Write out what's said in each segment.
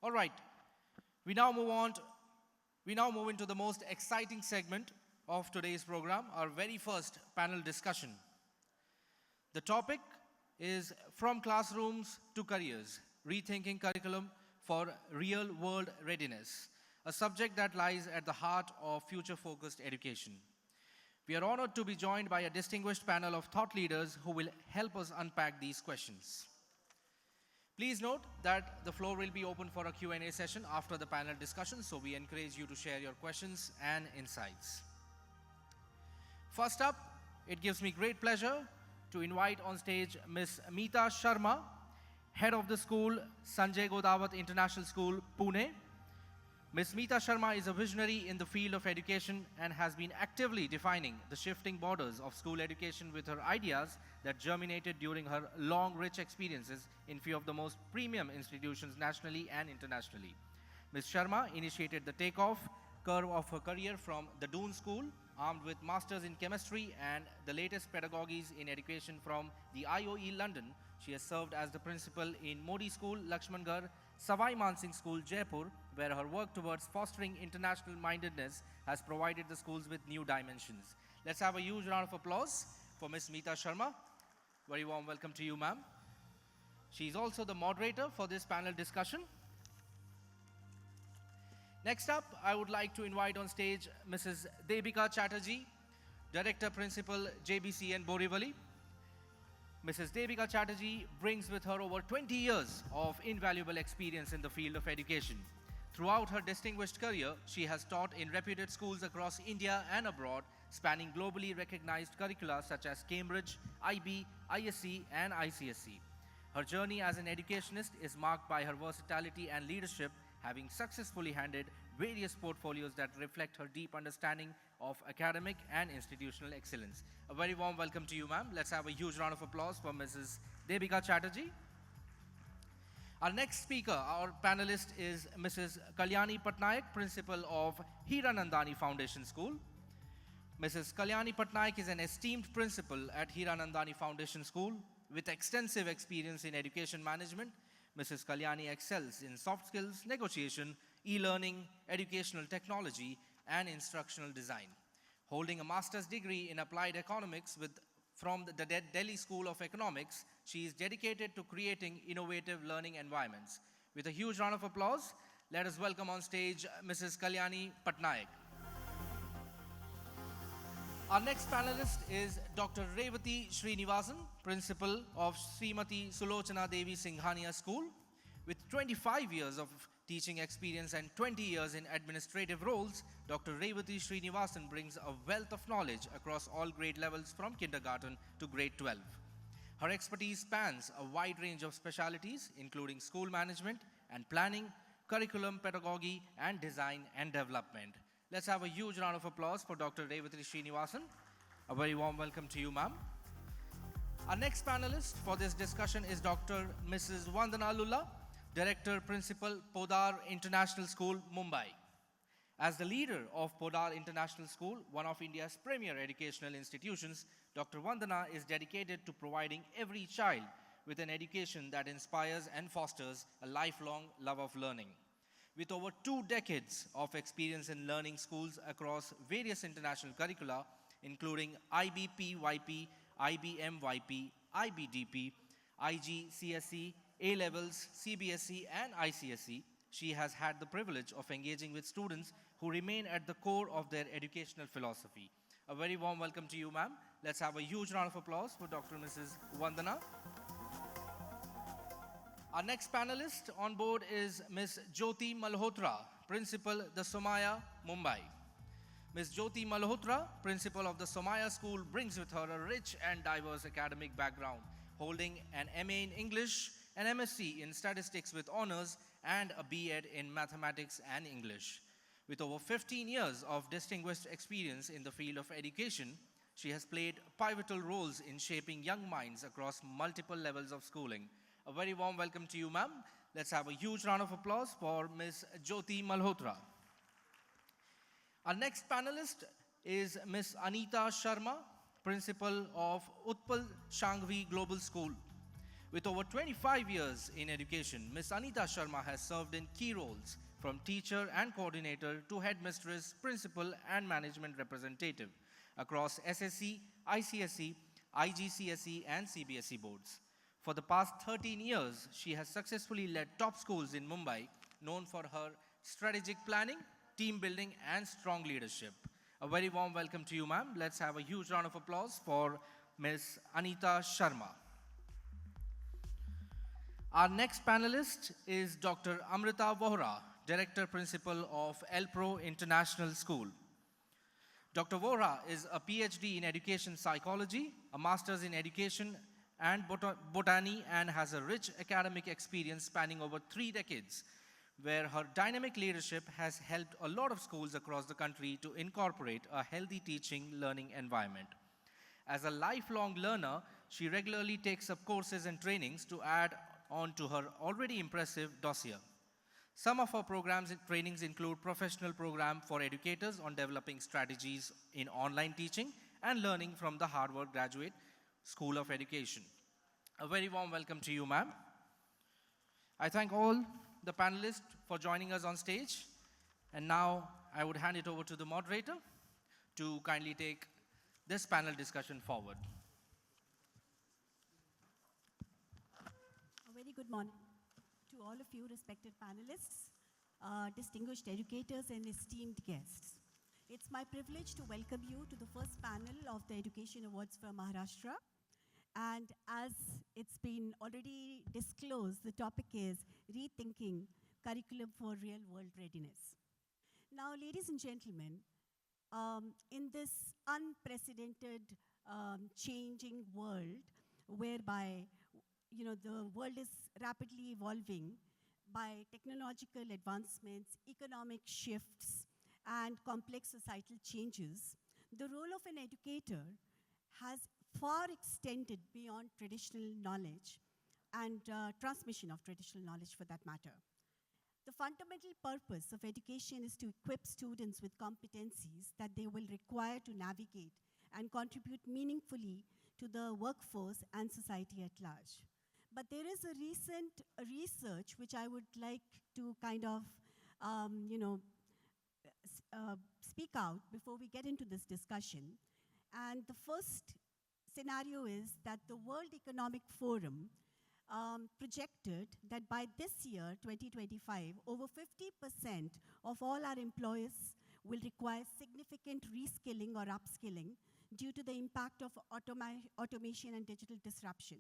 All right, we now move into the most exciting segment of today's program, our very first panel discussion. The topic is From Classrooms to Careers, Rethinking Curriculum for Real-World Readiness, a subject that lies at the heart of future-focused education. We are honored to be joined by a distinguished panel of thought leaders who will help us unpack these questions. Please note that the floor will be open for a Q&A session after the panel discussion, so we encourage you to share your questions and insights. First up, it gives me great pleasure to invite on stage Ms. Meeta Sharma, head of the school, Sanjay Ghodawat International School, Pune. Ms. Meeta Sharma is a visionary in the field of education and has been actively defining the shifting borders of school education with her ideas that germinated during her long, rich experiences in few of the most premium institutions nationally and internationally. Ms. Sharma initiated the takeoff curve of her career from the Doon School, armed with masters in chemistry and the latest pedagogies in education from the IOE London. She has served as the principal in Modi School, Lakshmangarh, Savai Mansingh School, Jaipur, where her work towards fostering international mindedness has provided the schools with new dimensions. Let's have a huge round of applause for Ms. Meeta Sharma. Very warm welcome to you, ma'am. She is also the moderator for this panel discussion. Next up, I would like to invite on stage Mrs. Debika Chatterjee, Director Principal, JBCN, Borivali. Mrs. Debika Chatterjee brings with her over 20 years of invaluable experience in the field of education. Throughout her distinguished career, she has taught in reputed schools across India and abroad, spanning globally recognized curricula such as Cambridge, IB, ISC, and ICSE. Her journey as an educationist is marked by her versatility and leadership, having successfully handled various portfolios that reflect her deep understanding of academic and institutional excellence. A very warm welcome to you, ma'am. Let's have a huge round of applause for Mrs. Debika Chatterjee. Our next speaker, our panelist, is Mrs. Kalyani Patnaik, Principal of Hiranandani Foundation School. Mrs. Kalyani Patnaik is an esteemed principal at Hiranandani Foundation School with extensive experience in education management. Mrs. Kalyani excels in soft skills, negotiation, e-learning, educational technology, and instructional design. Holding a master's degree in applied economics from the Delhi School of Economics, she is dedicated to creating innovative learning environments. With a huge round of applause, let us welcome on stage Mrs. Kalyani Patnaik. Our next panelist is Dr. Revathi Srinivasan, Principal of Srimati Sulochana Devi Singhania School. With 25 years of teaching experience and 20 years in administrative roles, Dr. Revathi Srinivasan brings a wealth of knowledge across all grade levels from kindergarten to grade 12. Her expertise spans a wide range of specialities, including school management and planning, curriculum, pedagogy, and design and development. Let's have a huge round of applause for Dr. Revathi Srinivasan. A very warm welcome to you, ma'am. Our next panelist for this discussion is Dr. Mrs. Vandana Lulla, Director Principal, Podar International School, Mumbai. As the leader of Podar International School, one of India's premier educational institutions, Dr. Vandana is dedicated to providing every child with an education that inspires and fosters a lifelong love of learning. With over 2 decades of experience in learning schools across various international curricula, including IBPYP, IBMYP, IBDP, IGCSE, A-levels, CBSE, and ICSE, she has had the privilege of engaging with students who remain at the core of their educational philosophy. A very warm welcome to you, ma'am. Let's have a huge round of applause for Dr. Mrs. Vandana. Our next panelist on board is Ms. Jyothi Malhotra, Principal, the Somaya, Mumbai. Ms. Jyothi Malhotra, Principal of the Somaya School, brings with her a rich and diverse academic background, holding an MA in English, an MSc in Statistics with honors, and a B.Ed in Mathematics and English. With over 15 years of distinguished experience in the field of education, she has played pivotal roles in shaping young minds across multiple levels of schooling. A very warm welcome to you, ma'am. Let's have a huge round of applause for Ms. Jyothi Malhotra. Our next panelist is Ms. Anita Sharma, Principal of Utpal Shangvi Global School. With over 25 years in education, Ms. Anita Sharma has served in key roles from teacher and coordinator to headmistress, principal, and management representative across SSC, ICSE, IGCSE, and CBSE boards. For the past 13 years, she has successfully led top schools in Mumbai, known for her strategic planning, team building, and strong leadership. A very warm welcome to you, ma'am. Let's have a huge round of applause for Ms. Anita Sharma. Our next panelist is Dr. Amrita Vohra, Director Principal of ELPRO International School. Dr. Vohra is a PhD in Education Psychology, a Master's in Education and Botany, and has a rich academic experience spanning over 3 decades, where her dynamic leadership has helped a lot of schools across the country to incorporate a healthy teaching learning environment. As a lifelong learner, she regularly takes up courses and trainings to add on to her already impressive dossier. Some of her programs and trainings include professional program for educators on developing strategies in online teaching and learning from the Harvard Graduate School of Education. A very warm welcome to you, ma'am. I thank all the panelists for joining us on stage. And now I would hand it over to the moderator to kindly take this panel discussion forward. A very good morning to all of you respected panelists, distinguished educators and esteemed guests. It's my privilege to welcome you to the first panel of the Education Awards for Maharashtra. And as it's been already disclosed, the topic is Rethinking Curriculum for Real-World Readiness. Now, ladies and gentlemen, in this unprecedented changing world, whereby the world is rapidly evolving by technological advancements, economic shifts, and complex societal changes, the role of an educator has far extended beyond traditional knowledge and transmission of traditional knowledge for that matter. The fundamental purpose of education is to equip students with competencies that they will require to navigate and contribute meaningfully to the workforce and society at large. But there is a recent research which I would like to kind of, speak out before we get into this discussion. And the first scenario is that the World Economic Forum projected that by this year, 2025, over 50% of all our employers will require significant reskilling or upskilling due to the impact of automation and digital disruption.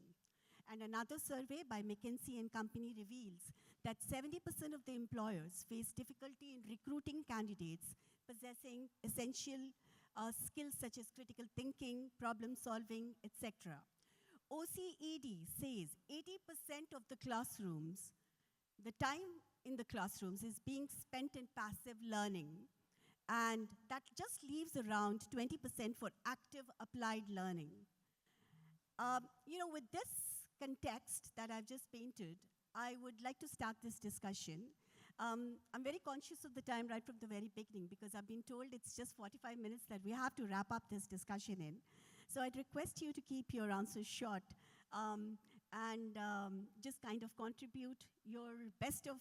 And another survey by McKinsey and Company reveals that 70% of the employers face difficulty in recruiting candidates possessing essential skills such as critical thinking, problem solving, etc. OCED says 80% of the classrooms, the time in the classrooms is being spent in passive learning, and that just leaves around 20% for active applied learning. With this context that I've just painted, I would like to start this discussion. I'm very conscious of the time right from the very beginning because I've been told it's just 45 minutes that we have to wrap up this discussion in. So I'd request you to keep your answers short and just kind of contribute your best of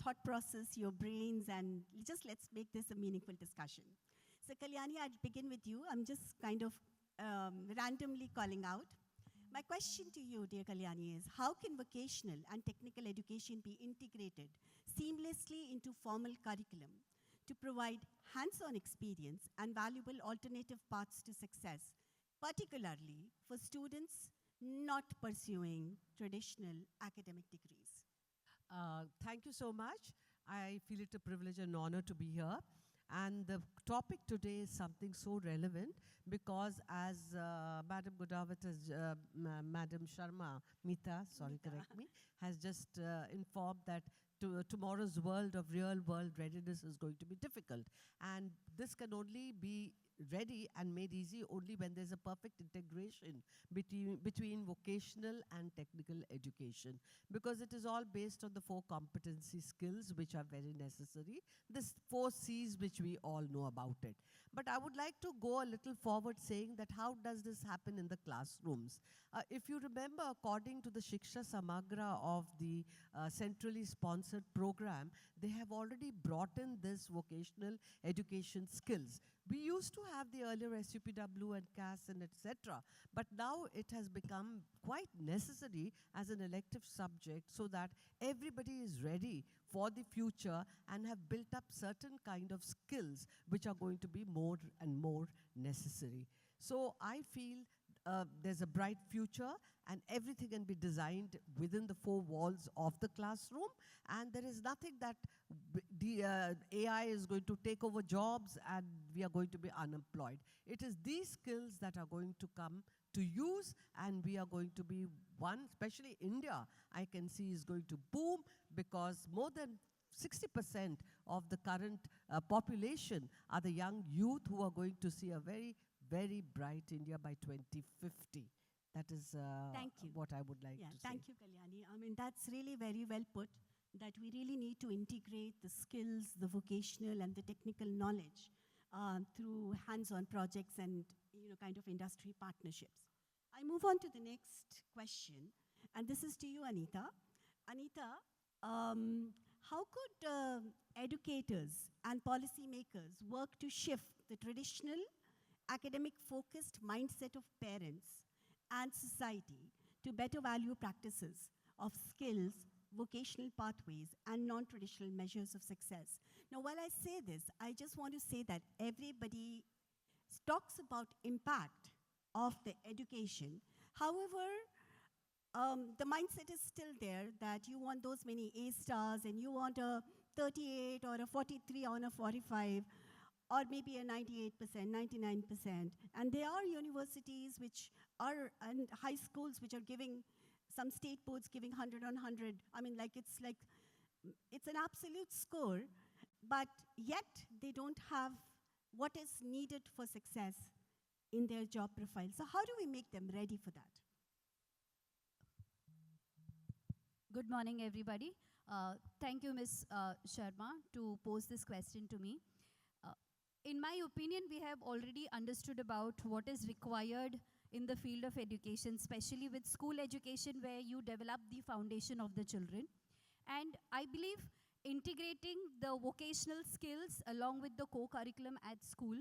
thought process, your brains, and just let's make this a meaningful discussion. So Kalyani, I'd begin with you. I'm just kind of randomly calling out. My question to you, dear Kalyani, is how can vocational and technical education be integrated seamlessly into formal curriculum to provide hands-on experience and valuable alternative paths to success, particularly for students not pursuing traditional academic degrees? Thank you so much. I feel it a privilege and honor to be here. And the topic today is something so relevant because as Madam Ghodawat, Madam Sharma, Meeta, sorry, correct me, has just informed that tomorrow's world of real world readiness is going to be difficult. And this can only be ready and made easy only when there's a perfect integration between vocational and technical education, because it is all based on the 4 competency skills which are very necessary, the 4 C's which we all know about it. But I would like to go a little forward saying that how does this happen in the classrooms? If you remember, according to the Shiksha Samagra of the centrally sponsored program, they have already brought in this vocational education skills. We used to have the earlier SUPW and CAS and etc. But now it has become quite necessary as an elective subject so that everybody is ready for the future and have built up certain kind of skills which are going to be more and more necessary. So I feel there's a bright future and everything can be designed within the 4 walls of the classroom, and there is nothing that the AI is going to take over jobs and we are going to be unemployed. It is these skills that are going to come to use, and we are going to be one, especially India, I can see is going to boom, because more than 60% of the current population are the young youth who are going to see a very, very bright India by 2050. That is Thank you. what I would like to say. Thank you, Kalyani. I mean, that's really very well put, that we really need to integrate the skills, the vocational and the technical knowledge through hands-on projects and kind of industry partnerships. I move on to the next question, and this is to you, Anita. Anita, how could educators and policymakers work to shift the traditional academic-focused mindset of parents and society to better value practices of skills, vocational pathways, and non-traditional measures of success? Now, while I say this, I just want to say that everybody talks about impact of the education. However, the mindset is still there that you want those many A stars and you want a 38 or a 43 on a 45, or maybe a 98%, 99%. And there are universities which are, and high schools which are giving, some state boards giving 100 on 100. I mean, it's an absolute score, but yet they don't have what is needed for success in their job profile. So how do we make them ready for that? Good morning, everybody. Thank you, Ms. Sharma, to pose this question to me. In my opinion, we have already understood about what is required in the field of education, especially with school education, where you develop the foundation of the children. And I believe integrating the vocational skills along with the co-curriculum at school,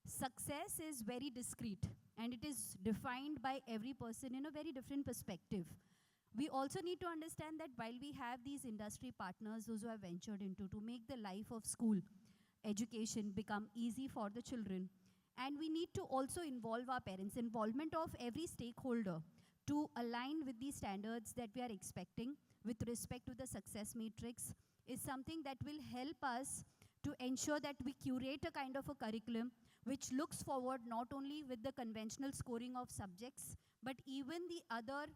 success is very discrete, and it is defined by every person in a very different perspective. We also need to understand that while we have these industry partners, those who have ventured into to make the life of school education become easy for the children, and we need to also involve our parents. Involvement of every stakeholder to align with the standards that we are expecting with respect to the success matrix is something that will help us to ensure that we curate a kind of a curriculum which looks forward not only with the conventional scoring of subjects, but even the other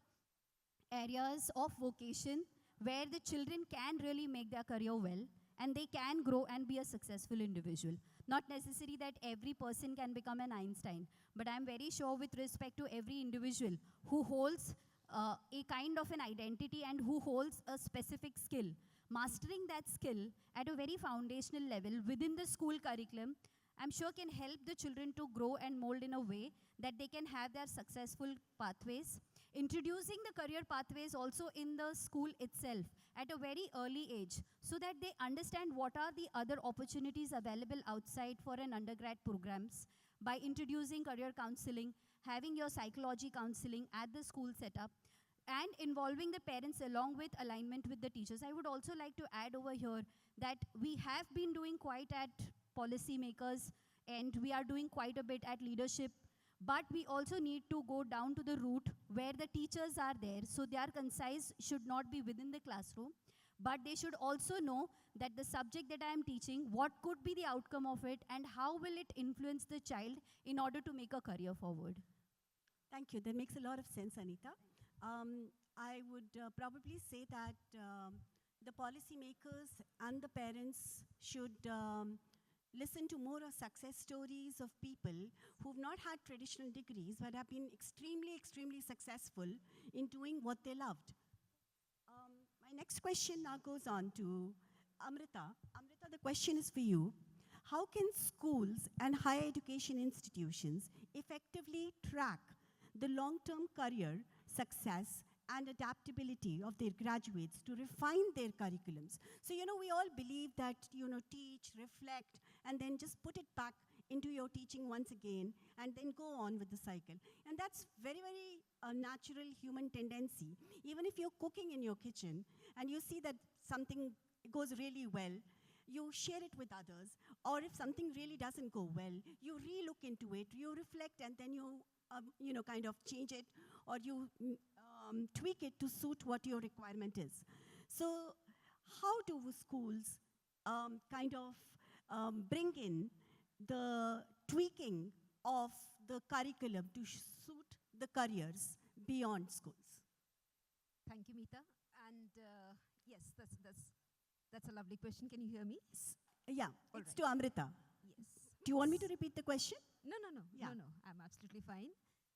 areas of vocation where the children can really make their career well and they can grow and be a successful individual. Not necessary that every person can become an Einstein, but I'm very sure with respect to every individual who holds a kind of an identity and who holds a specific skill, mastering that skill at a very foundational level within the school curriculum, I'm sure can help the children to grow and mold in a way that they can have their successful pathways. Introducing the career pathways also in the school itself at a very early age so that they understand what are the other opportunities available outside for an undergrad programs by introducing career counseling, having your psychology counseling at the school setup, and involving the parents along with alignment with the teachers. I would also like to add over here that we have been doing quite at policymakers and we are doing quite a bit at leadership, but we also need to go down to the root where the teachers are there. So their concise should not be within the classroom, but they should also know that the subject that I am teaching, what could be the outcome of it and how will it influence the child in order to make a career forward. Thank you. That makes a lot of sense, Anita. I would probably say that the policymakers and the parents should listen to more of success stories of people who've not had traditional degrees but have been extremely, extremely successful in doing what they loved. My next question now goes on to Amrita. Amrita, the question is for you. How can schools and higher education institutions effectively track the long-term career success and adaptability of their graduates to refine their curriculums? So, we all believe that, teach, reflect, and then just put it back into your teaching once again, and then go on with the cycle. And that's very, very natural human tendency. Even if you're cooking in your kitchen, and you see that something goes really well, you share it with others. Or if something really doesn't go well, you re-look into it, you reflect, and then you kind of change it, or you tweak it to suit what your requirement is. So how do schools kind of bring in the tweaking of the curriculum to suit the careers beyond schools? Thank you, Meeta. And yes, that's a lovely question. Can you hear me? Yeah, All it's right. to Amrita. Yes. Do you want me to repeat the question? No. Yeah. No. I'm absolutely fine.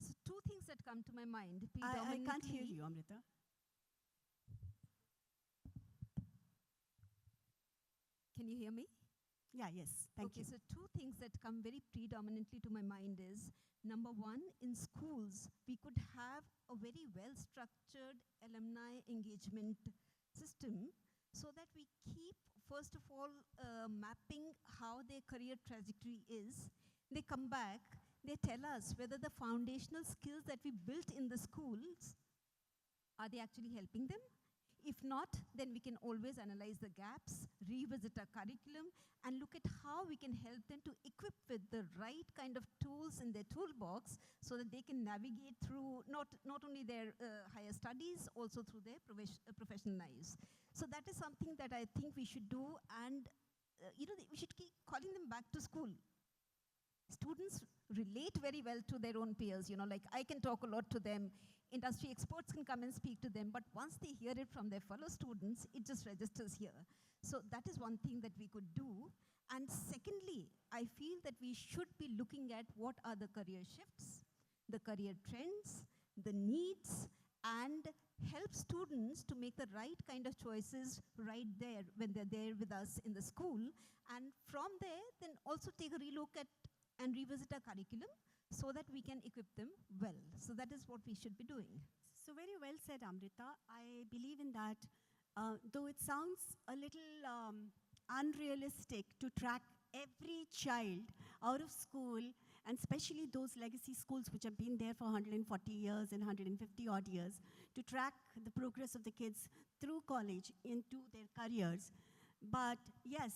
So two things that come to my mind. I can't hear you, Amrita. Can you hear me? Yeah, yes, thank you. Okay, so two things that come very predominantly to my mind is, number one, in schools, we could have a very well-structured alumni engagement system so that we keep, first of all, mapping how their career trajectory is. They come back, they tell us whether the foundational skills that we built in the schools, are they actually helping them? If not, then we can always analyze the gaps, revisit our curriculum, and look at how we can help them to equip with the right kind of tools in their toolbox so that they can navigate through not only their higher studies, also through their professional lives. So that is something that I think we should do, and we should keep calling them back to school. Students relate very well to their own peers, like I can talk a lot to them, industry experts can come and speak to them, but once they hear it from their fellow students, it just registers here. So that is one thing that we could do. And secondly, I feel that we should be looking at what are the career shifts, the career trends, the needs, and help students to make the right kind of choices right there when they're there with us in the school. And from there, then also take a relook at and revisit our curriculum so that we can equip them well. So that is what we should be doing. So very well said, Amrita. I believe in that. Though it sounds a little unrealistic to track every child out of school, and especially those legacy schools which have been there for 140 years and 150 odd years, to track the progress of the kids through college into their careers. But yes,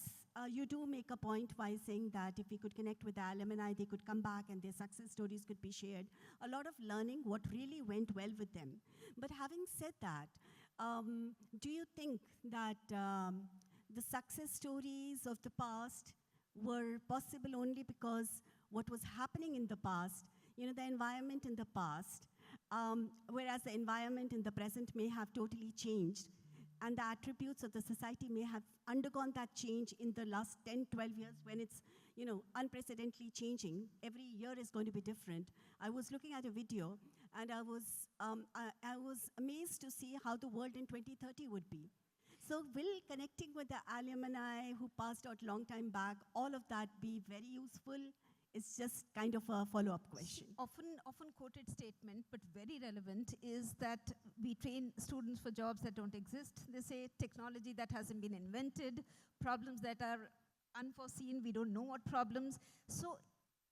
you do make a point by saying that if we could connect with the alumni, they could come back and their success stories could be shared. A lot of learning what really went well with them. But having said that, do you think that the success stories of the past were possible only because what was happening in the past, the environment in the past, whereas the environment in the present may have totally changed, and the attributes of the society may have undergone that change in the last 10, 12 years when it's, unprecedentedly changing. Every year is going to be different. I was looking at a video, and I was amazed to see how the world in 2030 would be. So will connecting with the alumni who passed out long time back, all of that be very useful? It's just kind of a follow-up question. Often quoted statement, but very relevant, is that we train students for jobs that don't exist. They say technology that hasn't been invented, problems that are unforeseen, we don't know what problems. So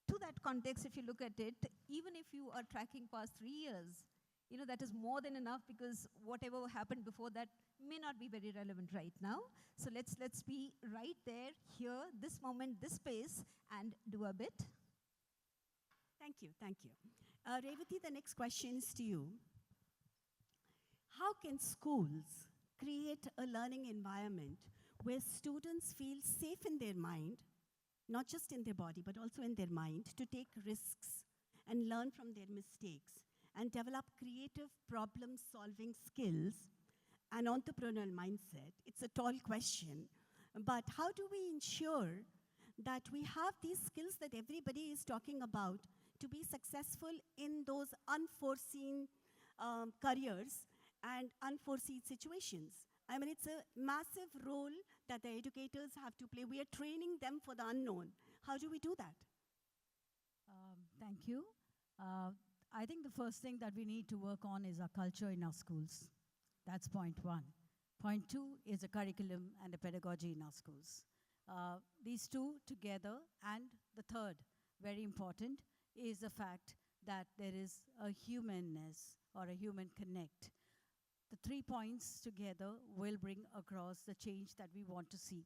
to that context, if you look at it, even if you are tracking past 3 years, that is more than enough, because whatever happened before that may not be very relevant right now. So let's be right there, here, this moment, this space, and do a bit. Thank you, thank you. Revathi, the next question is to you. How can schools create a learning environment where students feel safe in their mind, not just in their body, but also in their mind, to take risks and learn from their mistakes and develop creative problem-solving skills an entrepreneurial mindset. It's a tall question, but how do we ensure that we have these skills that everybody is talking about to be successful in those unforeseen careers and unforeseen situations? I mean, it's a massive role that the educators have to play. We are training them for the unknown. How do we do that? Thank you. I think the first thing that we need to work on is our culture in our schools. That's point one. Point two is a curriculum and a pedagogy in our schools. These two together, and the third, very important, is the fact that there is a humanness or a human connect. The 3 points together will bring across the change that we want to see.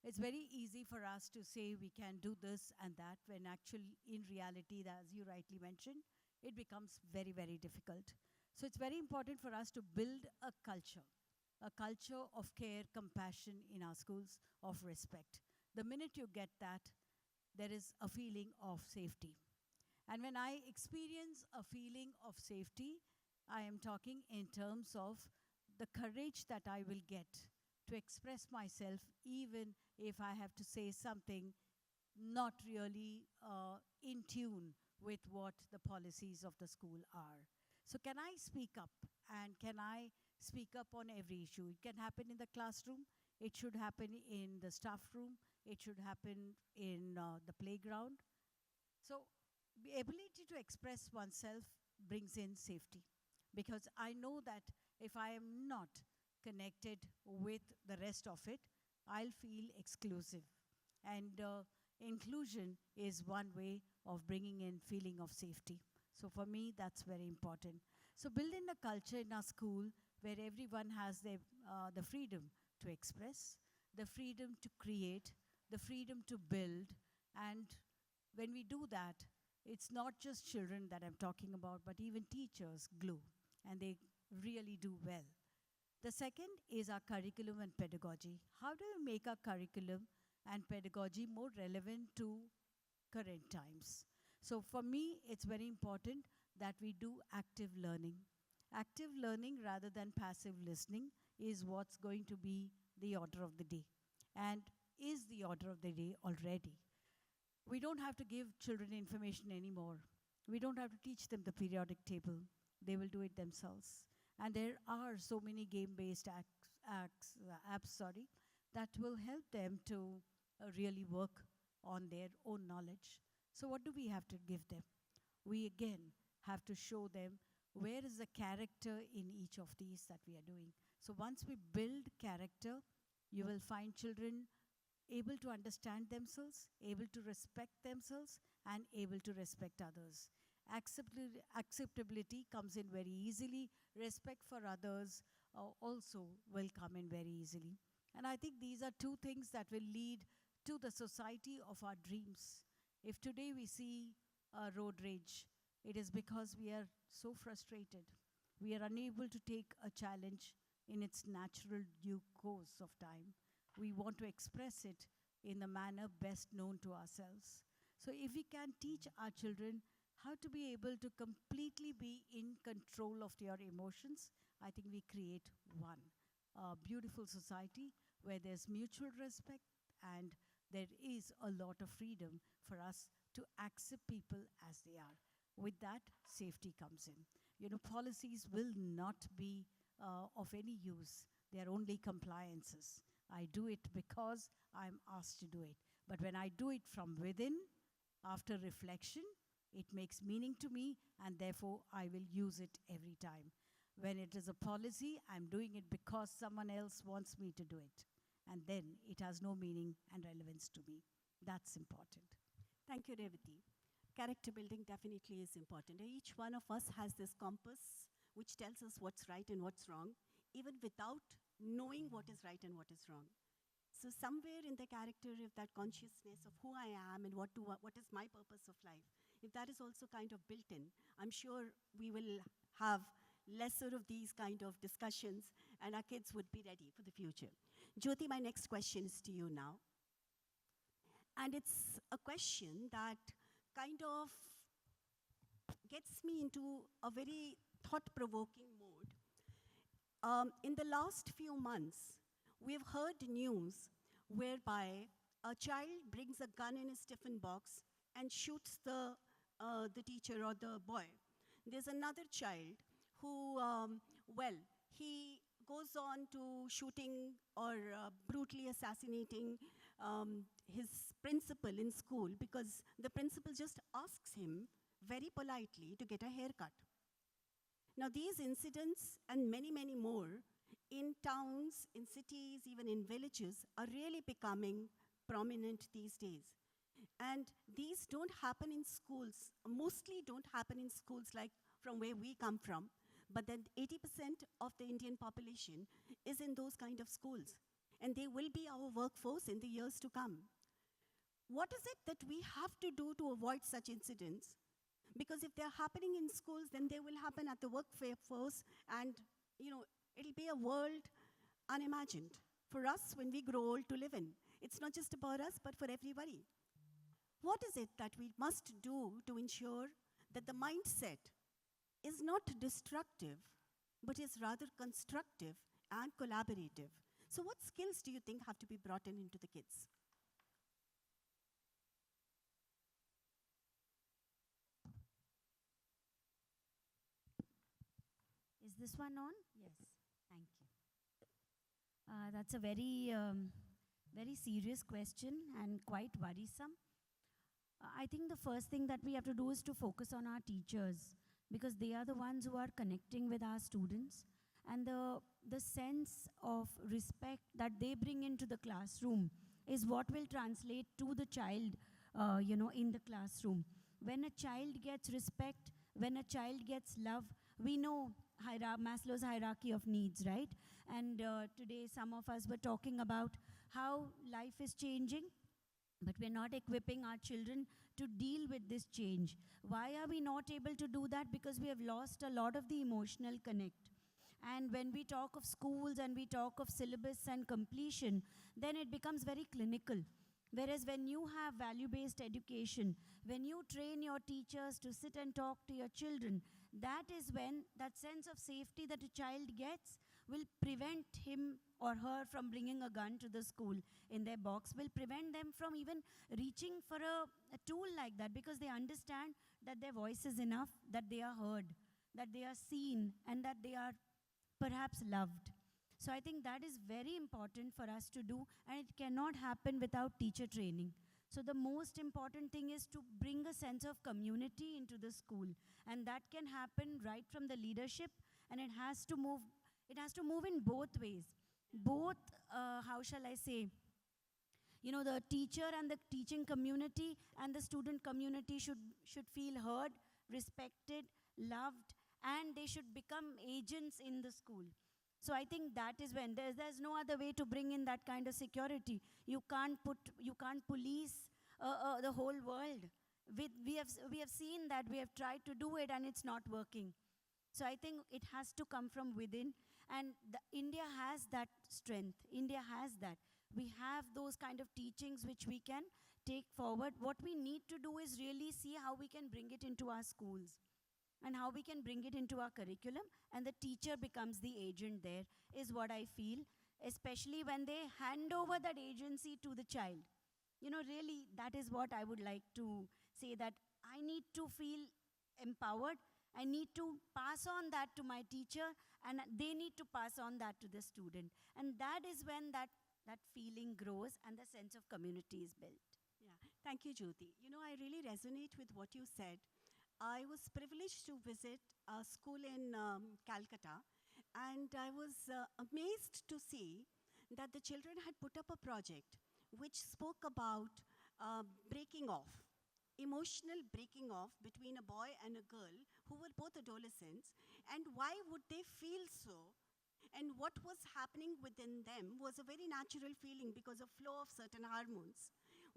It's very easy for us to say we can do this and that, when actually, in reality, as you rightly mentioned, it becomes very, very difficult. So it's very important for us to build a culture of care, compassion in our schools, of respect. The minute you get that, there is a feeling of safety. And when I experience a feeling of safety, I am talking in terms of the courage that I will get to express myself, even if I have to say something not really in tune with what the policies of the school are. So can I speak up? And can I speak up on every issue? It can happen in the classroom. It should happen in the staff room. It should happen in the playground. So the ability to express oneself brings in safety. Because I know that if I am not connected with the rest of it, I'll feel exclusive. And inclusion is one way of bringing in feeling of safety. So for me, that's very important. So building a culture in our school where everyone has the freedom to express, the freedom to create, the freedom to build. And when we do that, it's not just children that I'm talking about, but even teachers glue, and they really do well. The second is our curriculum and pedagogy. How do we make our curriculum and pedagogy more relevant to current times? So for me, it's very important that we do active learning. Active learning rather than passive listening is what's going to be the order of the day, and is the order of the day already. We don't have to give children information anymore. We don't have to teach them the periodic table. They will do it themselves. And there are so many game-based apps, that will help them to really work on their own knowledge. So what do we have to give them? We again have to show them where is the character in each of these that we are doing. So once we build character, you will find children able to understand themselves, able to respect themselves, and able to respect others. Acceptability comes in very easily. Respect for others also will come in very easily. And I think these are two things that will lead to the society of our dreams. If today we see road rage, it is because we are so frustrated. We are unable to take a challenge in its natural due course of time. We want to express it in the manner best known to ourselves. So if we can teach our children how to be able to completely be in control of their emotions, I think we create one beautiful society where there's mutual respect and there is a lot of freedom for us to accept people as they are. With that, safety comes in. You know, policies will not be of any use. They are only compliances. I do it because I'm asked to do it. But when I do it from within, after reflection, it makes meaning to me, and therefore I will use it every time. When it is a policy, I'm doing it because someone else wants me to do it. And then it has no meaning and relevance to me. That's important. Thank you, Revathi. Character building definitely is important. Each one of us has this compass which tells us what's right and what's wrong, even without knowing what is right and what is wrong. So somewhere in the character, if that consciousness of who I am and what is my purpose of life, if that is also kind of built in, I'm sure we will have lesser of these kind of discussions and our kids would be ready for the future. Jyothi, my next question is to you now. And it's a question that kind of gets me into a very thought-provoking mode. In the last few months, we've heard news whereby a child brings a gun in his tiffin box and shoots the teacher or the boy. There's another child who, he goes on to shooting or brutally assassinating his principal in school because the principal just asks him very politely to get a haircut. Now, these incidents and many, many more in towns, in cities, even in villages are really becoming prominent these days. And these don't happen in schools, mostly don't happen in schools like from where we come from, but then 80% of the Indian population is in those kind of schools. And they will be our workforce in the years to come. What is it that we have to do to avoid such incidents? Because if they're happening in schools, then they will happen at the workforce, and it'll be a world unimagined for us when we grow old to live in. It's not just about us, but for everybody. What is it that we must do to ensure that the mindset is not destructive, but is rather constructive and collaborative? So what skills do you think have to be brought in into the kids? Is this one on? Yes. Thank you. That's a very, very serious question and quite worrisome. I think the first thing that we have to do is to focus on our teachers, because they are the ones who are connecting with our students, and the sense of respect that they bring into the classroom is what will translate to the child, in the classroom. When a child gets respect, when a child gets love, we know Maslow's hierarchy of needs, right? And today some of us were talking about how life is changing, but we're not equipping our children to deal with this change. Why are we not able to do that? Because we have lost a lot of the emotional connect. And when we talk of schools and we talk of syllabus and completion, then it becomes very clinical. Whereas when you have value-based education, when you train your teachers to sit and talk to your children, that is when that sense of safety that a child gets will prevent him or her from bringing a gun to the school in their box, will prevent them from even reaching for a tool like that, because they understand that their voice is enough, that they are heard, that they are seen, and that they are perhaps loved. So I think that is very important for us to do, and it cannot happen without teacher training. So the most important thing is to bring a sense of community into the school, and that can happen right from the leadership, and it has to move in both ways. Both, how shall I say, the teacher and the teaching community and the student community should feel heard, respected, loved, and they should become agents in the school. So I think that is when there's no other way to bring in that kind of security. You can't police the whole world. We have seen that, we have tried to do it and it's not working. So I think it has to come from within, and India has that strength. India has that. We have those kind of teachings which we can take forward. What we need to do is really see how we can bring it into our schools and how we can bring it into our curriculum, and the teacher becomes the agent there, is what I feel, especially when they hand over that agency to the child. Really, that is what I would like to say, that I need to feel empowered. I need to pass on that to my teacher, and they need to pass on that to the student. And that is when that feeling grows and the sense of community is built. Yeah, thank you, Jyothi. I really resonate with what you said. I was privileged to visit a school in Calcutta, and I was amazed to see that the children had put up a project which spoke about breaking off, emotional breaking off between a boy and a girl who were both adolescents, and why would they feel so, and what was happening within them was a very natural feeling because of flow of certain hormones.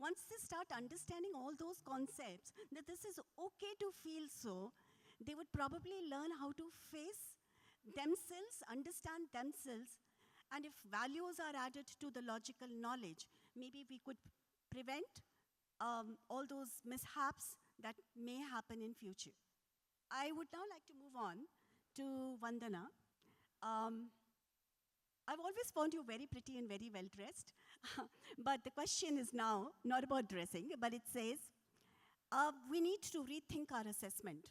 Once they start understanding all those concepts, that this is okay to feel so, they would probably learn how to face themselves, understand themselves, and if values are added to the logical knowledge, maybe we could prevent all those mishaps that may happen in future. I would now like to move on to Vandana. I've always found you very pretty and very well dressed. But the question is now not about dressing, but it says, we need to rethink our assessment.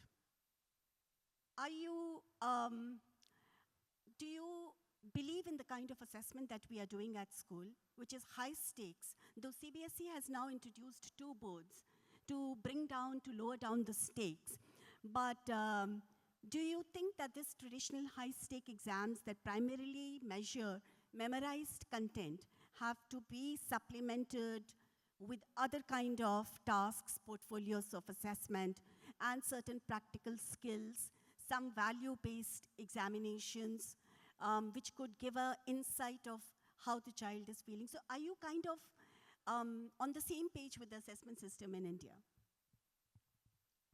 Are you, do you believe in the kind of assessment that we are doing at school, which is high stakes? Though CBSE has now introduced 2 boards to lower down the stakes. But do you think that this traditional high-stake exams that primarily measure memorized content have to be supplemented with other kind of tasks, portfolios of assessment, and certain practical skills, some value-based examinations, which could give an insight of how the child is feeling? So are you kind of on the same page with the assessment system in India?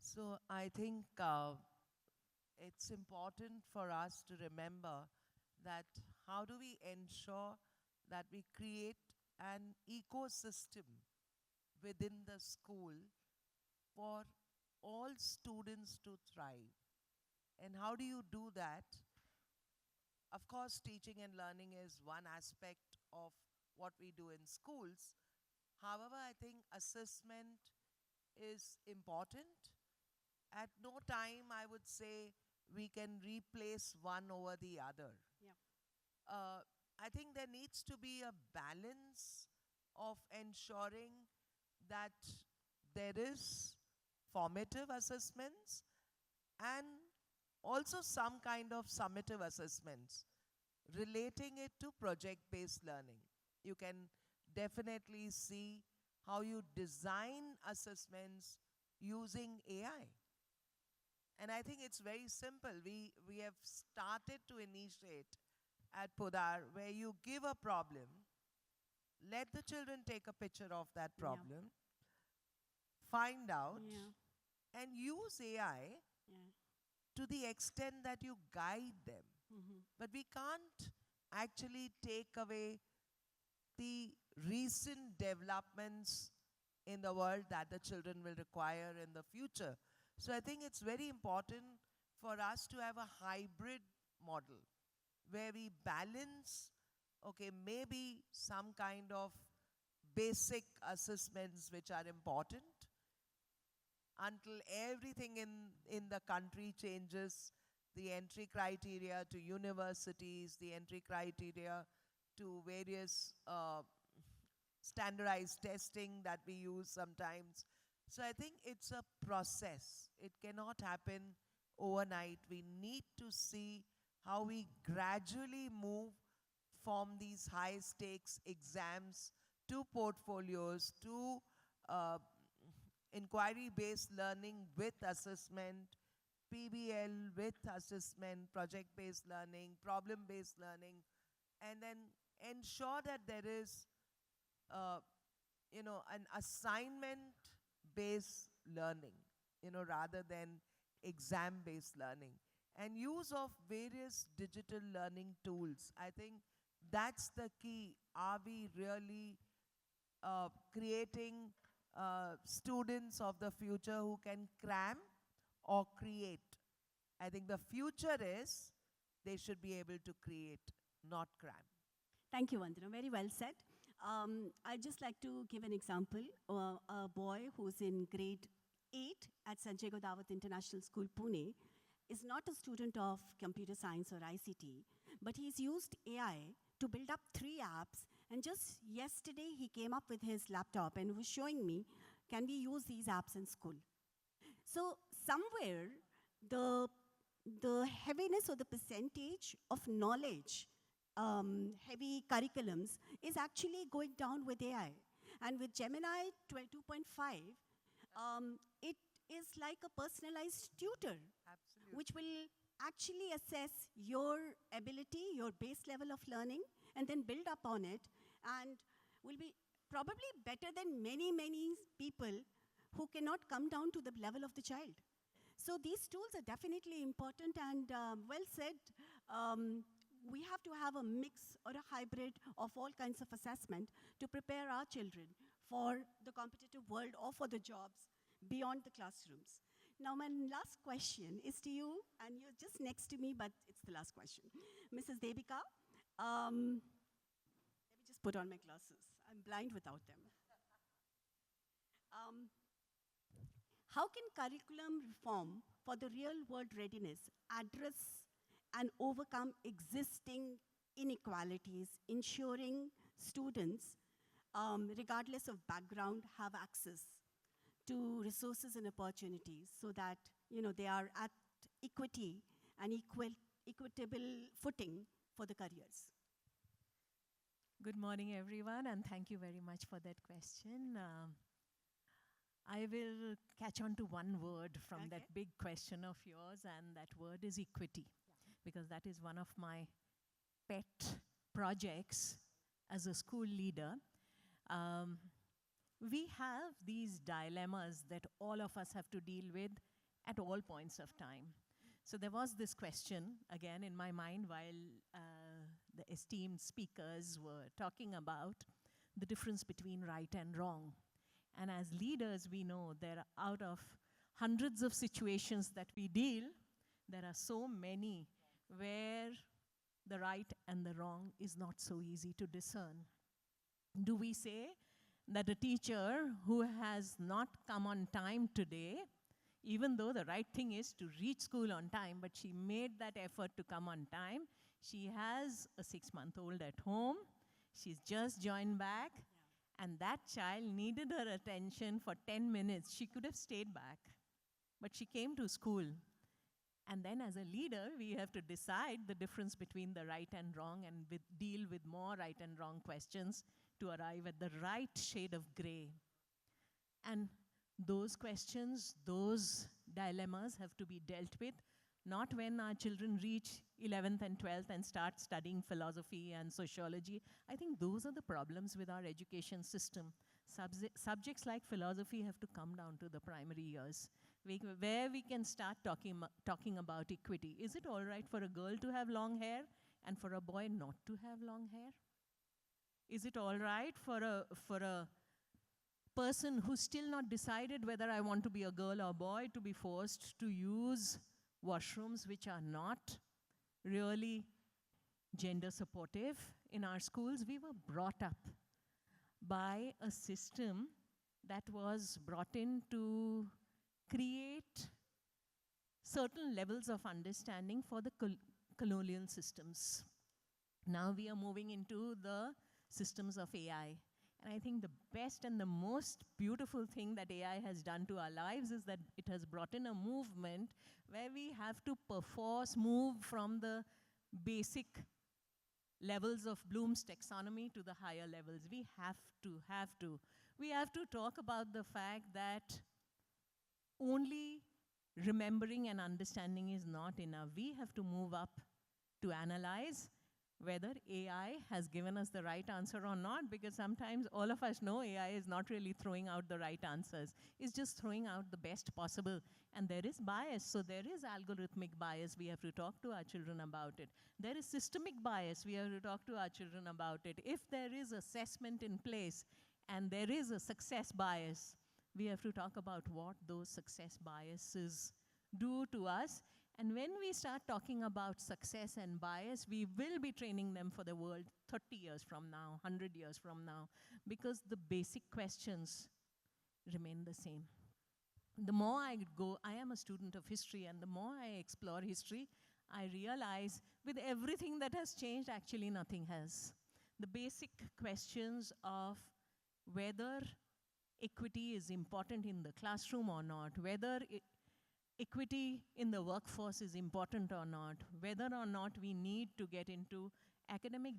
So I think it's important for us to remember that how do we ensure that we create an ecosystem within the school for all students to thrive. And how do you do that? Of course, teaching and learning is one aspect of what we do in schools. However, I think assessment is important. At no time, I would say, we can replace one over the other. Yeah. I think there needs to be a balance of ensuring that there is formative assessments and also some kind of summative assessments relating it to project-based learning. You can definitely see how you design assessments using AI. And I think it's very simple. We have started to initiate at Podar where you give a problem, let the children take a picture of that problem, find out, and use AI to the extent that you guide them. But we can't actually take away the recent developments in the world that the children will require in the future. So I think it's very important for us to have a hybrid model where we balance, okay, maybe some kind of basic assessments which are important until everything in the country changes, the entry criteria to universities, the entry criteria to various standardized testing that we use sometimes. So I think it's a process. It cannot happen overnight. We need to see how we gradually move from these high stakes exams to portfolios, to inquiry-based learning with assessment, PBL with assessment, project-based learning, problem-based learning, and then ensure that there is an assignment-based learning, rather than exam-based learning. And use of various digital learning tools. I think that's the key. Are we really creating students of the future who can cram or create? I think the future is they should be able to create, not cram. Thank you, Vandana. Very well said. I'd just like to give an example. A boy who's in grade 8 at Sanjay Ghodawat International School, Pune, is not a student of computer science or ICT, but he's used AI to build up 3 apps. And just yesterday, he came up with his laptop and was showing me, can we use these apps in school? So somewhere, the heaviness or the percentage of knowledge, heavy curriculums, is actually going down with AI. And with Gemini 2.5, it is like a personalized tutor, which will actually assess your ability, your base level of learning, and then build up on it, and will be probably better than many, many people who cannot come down to the level of the child. So these tools are definitely important, and well said. We have to have a mix or a hybrid of all kinds of assessment to prepare our children for the competitive world or for the jobs beyond the classrooms. Now, my last question is to you, and you're just next to me, but it's the last question. Mrs. Debika, Let me just put on my glasses. I'm blind without them. How can curriculum reform for the real world readiness address and overcome existing inequalities, ensuring students, regardless of background, have access to resources and opportunities so that they are at equity and equitable footing for the careers? Good morning, everyone, and thank you very much for that question. I will catch on to one word from that big question of yours, and that word is equity, because that is one of my pet projects as a school leader. We have these dilemmas that all of us have to deal with at all points of time. So there was this question, again, in my mind while the esteemed speakers were talking about the difference between right and wrong. And as leaders, we know there are out of hundreds of situations that we deal, there are so many where the right and the wrong is not so easy to discern. Do we say that a teacher who has not come on time today, even though the right thing is to reach school on time, but she made that effort to come on time, she has a 6-month-old at home, she's just joined back, and that child needed her attention for 10 minutes. She could have stayed back, but she came to school. And then as a leader, we have to decide the difference between the right and wrong and deal with more right and wrong questions to arrive at the right shade of gray. And those questions, those dilemmas have to be dealt with, not when our children reach 11th and 12th and start studying philosophy and sociology. I think those are the problems with our education system. Subjects like philosophy have to come down to the primary years, where we can start talking about equity. Is it all right for a girl to have long hair and for a boy not to have long hair? Is it all right for a person who's still not decided whether I want to be a girl or a boy to be forced to use washrooms which are not really gender supportive in our schools? We were brought up by a system that was brought in to create certain levels of understanding for the colonial systems. Now we are moving into the systems of AI. And I think the best and the most beautiful thing that AI has done to our lives is that it has brought in a movement where we have to perforce move from the basic levels of Bloom's taxonomy to the higher levels. We have to. We have to talk about the fact that only remembering and understanding is not enough. We have to move up to analyze whether AI has given us the right answer or not, because sometimes all of us know AI is not really throwing out the right answers. It's just throwing out the best possible. And there is bias, so there is algorithmic bias. We have to talk to our children about it. There is systemic bias. We have to talk to our children about it. If there is assessment in place and there is a success bias, we have to talk about what those success biases do to us. And when we start talking about success and bias, we will be training them for the world 30 years from now, 100 years from now, because the basic questions remain the same. The more I go, I am a student of history, and the more I explore history, I realize with everything that has changed, actually nothing has. The basic questions of whether equity is important in the classroom or not, whether equity in the workforce is important or not, whether or not we need to get into academic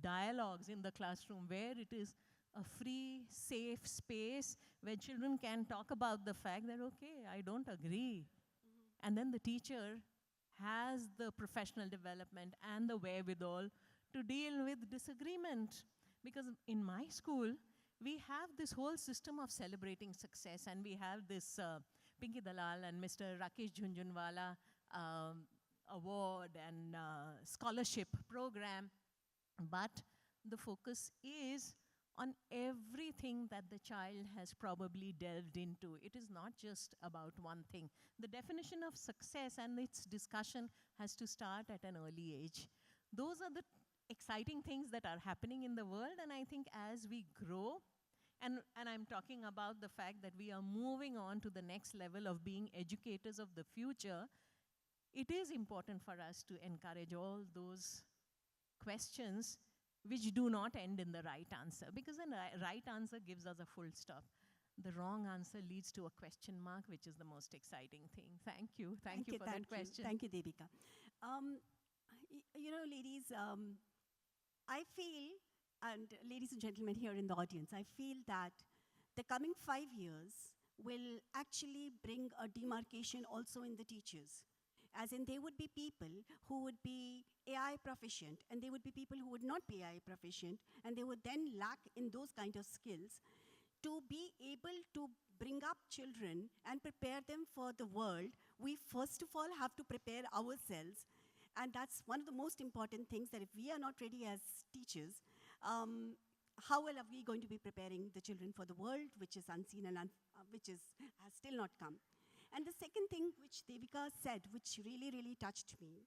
dialogues in the classroom where it is a free, safe space where children can talk about the fact that, okay, I don't agree. And then the teacher has the professional development and the wherewithal to deal with disagreement. Because in my school, we have this whole system of celebrating success, and we have this Pinky Dalal and Mr. Rakesh Jhunjhunwala award and scholarship program. But the focus is on everything that the child has probably delved into. It is not just about one thing. The definition of success and its discussion has to start at an early age. Those are the exciting things that are happening in the world, and I think as we grow, and I'm talking about the fact that we are moving on to the next level of being educators of the future, it is important for us to encourage all those questions which do not end in the right answer, because the right answer gives us a full stop. The wrong answer leads to a question mark, which is the most exciting thing. Thank you. Thank you for that question. Thank you, Debika. You know, ladies, I feel, and ladies and gentlemen here in the audience, I feel that the coming 5 years will actually bring a demarcation also in the teachers. As in, there would be people who would be AI proficient, and there would be people who would not be AI proficient, and they would then lack in those kind of skills to be able to bring up children and prepare them for the world. We first of all have to prepare ourselves, and that's one of the most important things, that if we are not ready as teachers, how well are we going to be preparing the children for the world, which is unseen and has still not come. And the second thing which Debika said, which really, really touched me,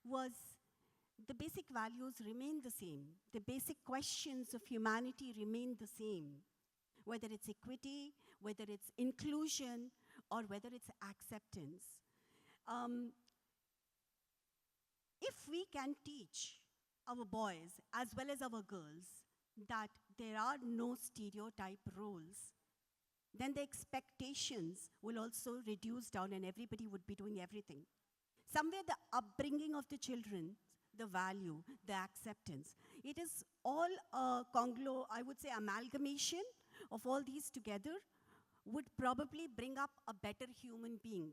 was the basic values remain the same. The basic questions of humanity remain the same, whether it's equity, whether it's inclusion, or whether it's acceptance. If we can teach our boys as well as our girls that there are no stereotype roles, then the expectations will also reduce down and everybody would be doing everything. Somewhere the upbringing of the children, the value, the acceptance, it is all a I would say amalgamation of all these together would probably bring up a better human being.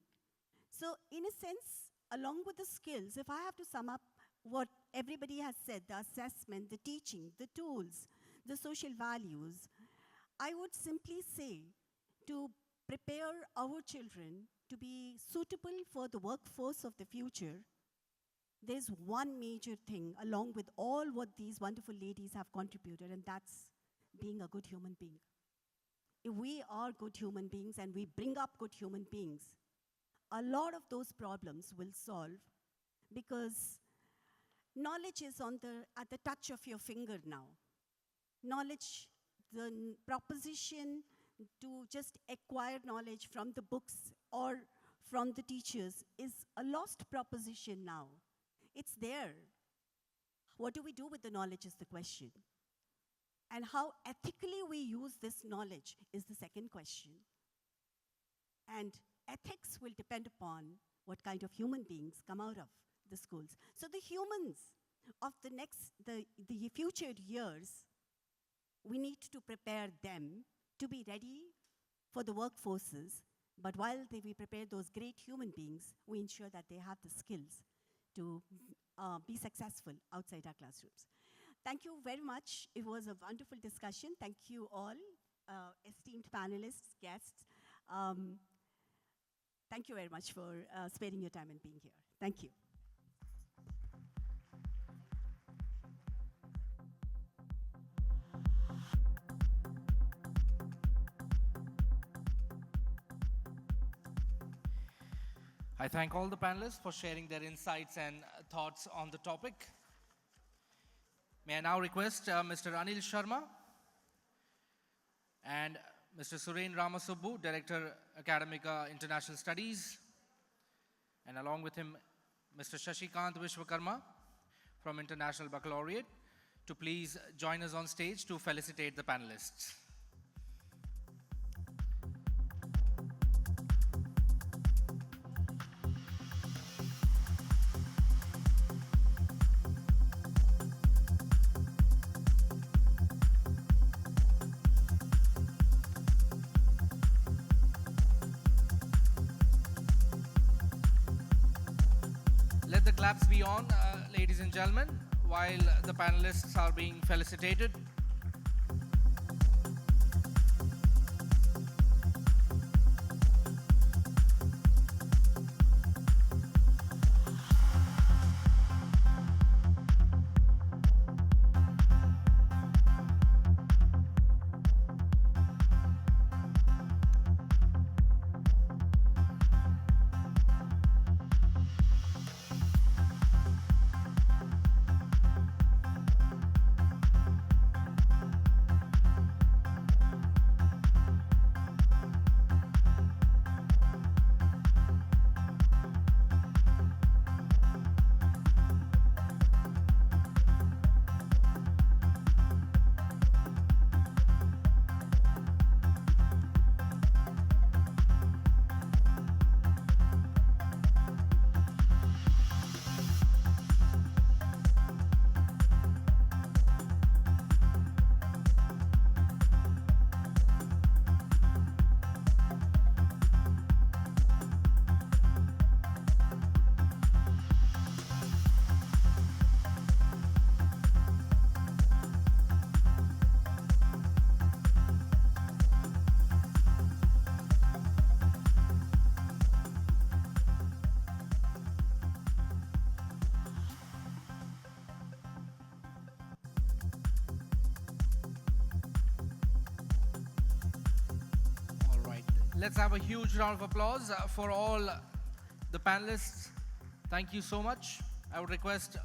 So in a sense, along with the skills, if I have to sum up what everybody has said, the assessment, the teaching, the tools, the social values, I would simply say to prepare our children to be suitable for the workforce of the future, there's one major thing along with all what these wonderful ladies have contributed, and that's being a good human being. If we are good human beings and we bring up good human beings, a lot of those problems will solve, because knowledge is at the touch of your finger now. Knowledge, the proposition to just acquire knowledge from the books or from the teachers is a lost proposition now. It's there. What do we do with the knowledge is the question. And how ethically we use this knowledge is the second question. And ethics will depend upon what kind of human beings come out of the schools. So the humans of the future years, we need to prepare them to be ready for the workforces. But while we prepare those great human beings, we ensure that they have the skills to be successful outside our classrooms. Thank you very much. It was a wonderful discussion. Thank you all, esteemed panelists, guests. Thank you very much for sparing your time and being here. Thank you. I thank all the panelists for sharing their insights and thoughts on the topic. May I now request Mr. Anil Sharma and Mr. Suren Ramasubbu, Director, Academica International Studies, and along with him, Mr. Shashikant Vishwakarma from International Baccalaureate, to please join us on stage to felicitate the panelists. Let the claps be on, ladies and gentlemen, while the panelists are being felicitated. Let's have a huge round of applause for all the panelists. Thank you so much. I would request